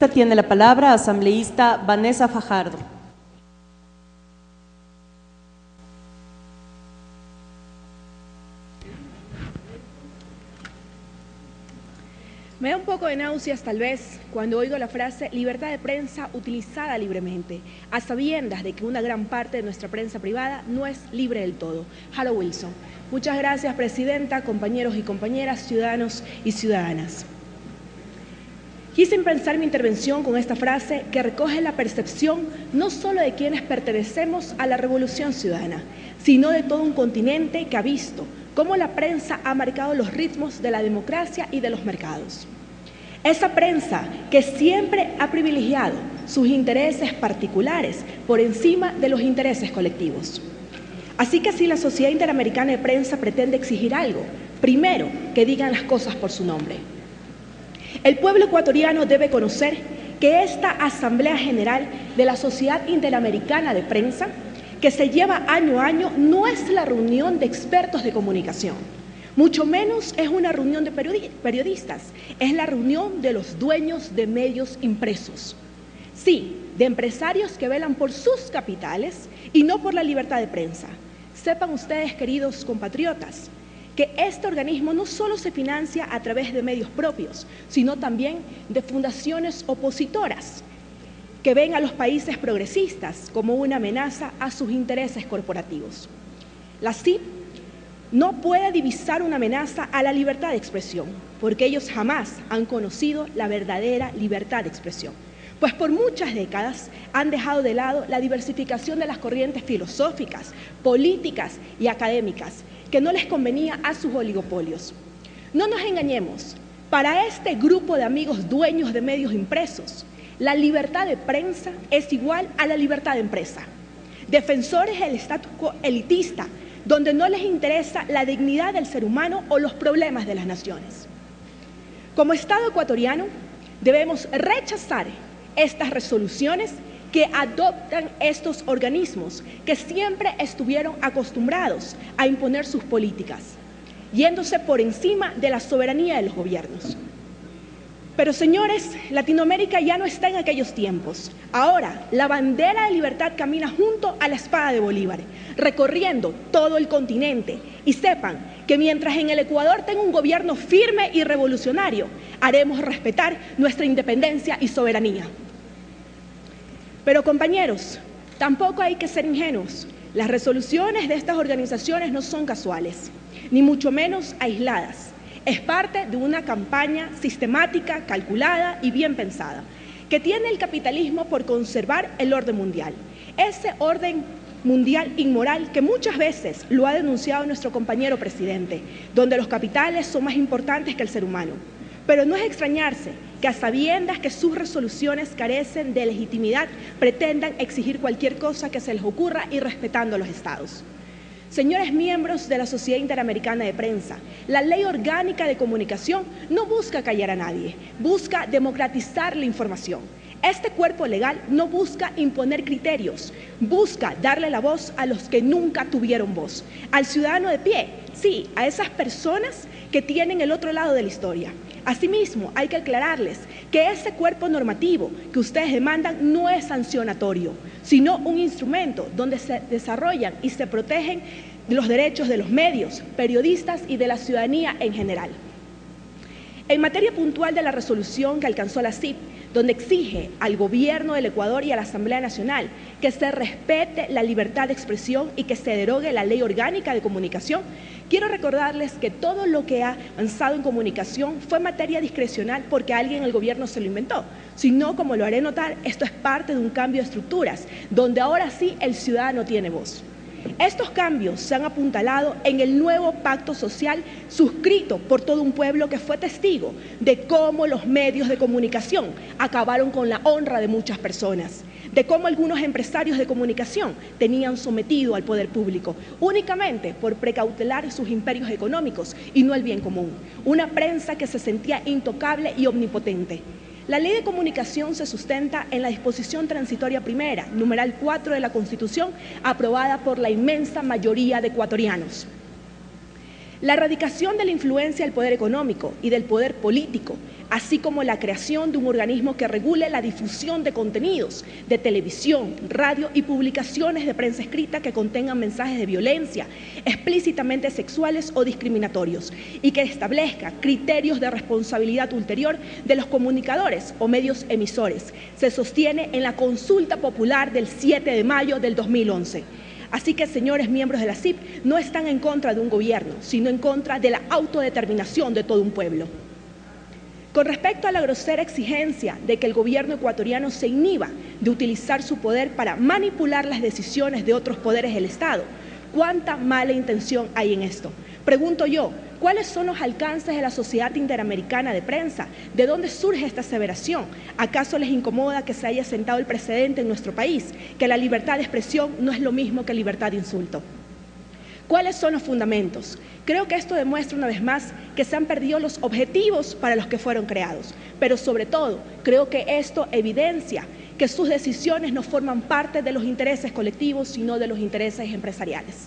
Tiene la palabra asambleísta Vanessa Fajardo. Me da un poco de náuseas tal vez cuando oigo la frase libertad de prensa utilizada libremente, a sabiendas de que una gran parte de nuestra prensa privada no es libre del todo. Halo Wilson. Muchas gracias, presidenta, compañeros y compañeras, ciudadanos y ciudadanas. Quise empezar mi intervención con esta frase que recoge la percepción no solo de quienes pertenecemos a la Revolución Ciudadana, sino de todo un continente que ha visto cómo la prensa ha marcado los ritmos de la democracia y de los mercados. Esa prensa que siempre ha privilegiado sus intereses particulares por encima de los intereses colectivos. Así que si la Sociedad Interamericana de Prensa pretende exigir algo, primero que digan las cosas por su nombre. El pueblo ecuatoriano debe conocer que esta Asamblea General de la Sociedad Interamericana de Prensa, que se lleva año a año, no es la reunión de expertos de comunicación, mucho menos es una reunión de periodistas, es la reunión de los dueños de medios impresos. Sí, de empresarios que velan por sus capitales y no por la libertad de prensa. Sepan ustedes, queridos compatriotas, que este organismo no solo se financia a través de medios propios, sino también de fundaciones opositoras que ven a los países progresistas como una amenaza a sus intereses corporativos. La CIP no puede divisar una amenaza a la libertad de expresión, porque ellos jamás han conocido la verdadera libertad de expresión, pues por muchas décadas han dejado de lado la diversificación de las corrientes filosóficas, políticas y académicas, que no les convenía a sus oligopolios. No nos engañemos, para este grupo de amigos dueños de medios impresos, la libertad de prensa es igual a la libertad de empresa. Defensores del status quo elitista, donde no les interesa la dignidad del ser humano o los problemas de las naciones. Como Estado ecuatoriano, debemos rechazar estas resoluciones que adoptan estos organismos que siempre estuvieron acostumbrados a imponer sus políticas, yéndose por encima de la soberanía de los gobiernos. Pero señores, Latinoamérica ya no está en aquellos tiempos. Ahora, la bandera de libertad camina junto a la espada de Bolívar, recorriendo todo el continente. Y sepan que mientras en el Ecuador tenga un gobierno firme y revolucionario, haremos respetar nuestra independencia y soberanía. Pero compañeros, tampoco hay que ser ingenuos. Las resoluciones de estas organizaciones no son casuales, ni mucho menos aisladas. Es parte de una campaña sistemática, calculada y bien pensada, que tiene el capitalismo por conservar el orden mundial. Ese orden mundial inmoral que muchas veces lo ha denunciado nuestro compañero presidente, donde los capitales son más importantes que el ser humano. Pero no es extrañarse que a sabiendas que sus resoluciones carecen de legitimidad, pretendan exigir cualquier cosa que se les ocurra y respetando a los estados. Señores miembros de la Sociedad Interamericana de Prensa, la Ley Orgánica de Comunicación no busca callar a nadie, busca democratizar la información. Este cuerpo legal no busca imponer criterios, busca darle la voz a los que nunca tuvieron voz, al ciudadano de pie, sí, a esas personas que tienen el otro lado de la historia. Asimismo, hay que aclararles que ese cuerpo normativo que ustedes demandan no es sancionatorio, sino un instrumento donde se desarrollan y se protegen los derechos de los medios, periodistas y de la ciudadanía en general. En materia puntual de la resolución que alcanzó la CIP, donde exige al Gobierno del Ecuador y a la Asamblea Nacional que se respete la libertad de expresión y que se derogue la Ley Orgánica de Comunicación, quiero recordarles que todo lo que ha avanzado en comunicación fue materia discrecional porque alguien en el Gobierno se lo inventó, sino, como lo haré notar, esto es parte de un cambio de estructuras, donde ahora sí el ciudadano tiene voz. Estos cambios se han apuntalado en el nuevo pacto social suscrito por todo un pueblo que fue testigo de cómo los medios de comunicación acabaron con la honra de muchas personas, de cómo algunos empresarios de comunicación tenían sometido al poder público únicamente por precautelar sus imperios económicos y no el bien común, una prensa que se sentía intocable y omnipotente. La Ley de Comunicación se sustenta en la disposición transitoria primera, numeral 4 de la Constitución, aprobada por la inmensa mayoría de ecuatorianos. La erradicación de la influencia del poder económico y del poder político así como la creación de un organismo que regule la difusión de contenidos de televisión, radio y publicaciones de prensa escrita que contengan mensajes de violencia, explícitamente sexuales o discriminatorios, y que establezca criterios de responsabilidad ulterior de los comunicadores o medios emisores. Se sostiene en la consulta popular del 7 de mayo del 2011. Así que, señores miembros de la CIP, no están en contra de un gobierno, sino en contra de la autodeterminación de todo un pueblo. Con respecto a la grosera exigencia de que el gobierno ecuatoriano se inhiba de utilizar su poder para manipular las decisiones de otros poderes del Estado, ¿cuánta mala intención hay en esto? Pregunto yo, ¿cuáles son los alcances de la Sociedad Interamericana de Prensa? ¿De dónde surge esta aseveración? ¿Acaso les incomoda que se haya sentado el precedente en nuestro país, que la libertad de expresión no es lo mismo que libertad de insulto? ¿Cuáles son los fundamentos? Creo que esto demuestra una vez más que se han perdido los objetivos para los que fueron creados, pero sobre todo creo que esto evidencia que sus decisiones no forman parte de los intereses colectivos, sino de los intereses empresariales.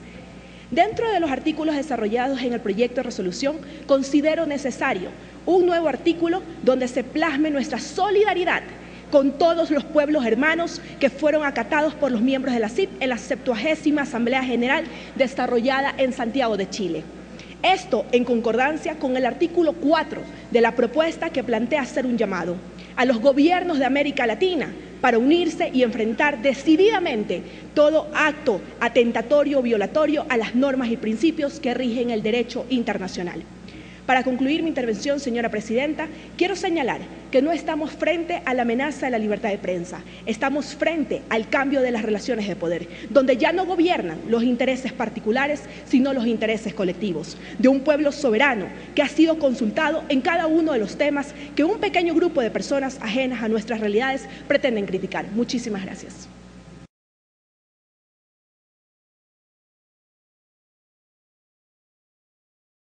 Dentro de los artículos desarrollados en el proyecto de resolución, considero necesario un nuevo artículo donde se plasme nuestra solidaridad con todos los pueblos hermanos que fueron acatados por los miembros de la CIP en la 70ª Asamblea General desarrollada en Santiago de Chile. Esto en concordancia con el artículo 4 de la propuesta que plantea hacer un llamado a los gobiernos de América Latina para unirse y enfrentar decididamente todo acto atentatorio o violatorio a las normas y principios que rigen el derecho internacional. Para concluir mi intervención, señora presidenta, quiero señalar que no estamos frente a la amenaza de la libertad de prensa, estamos frente al cambio de las relaciones de poder, donde ya no gobiernan los intereses particulares, sino los intereses colectivos, de un pueblo soberano que ha sido consultado en cada uno de los temas que un pequeño grupo de personas ajenas a nuestras realidades pretenden criticar. Muchísimas gracias.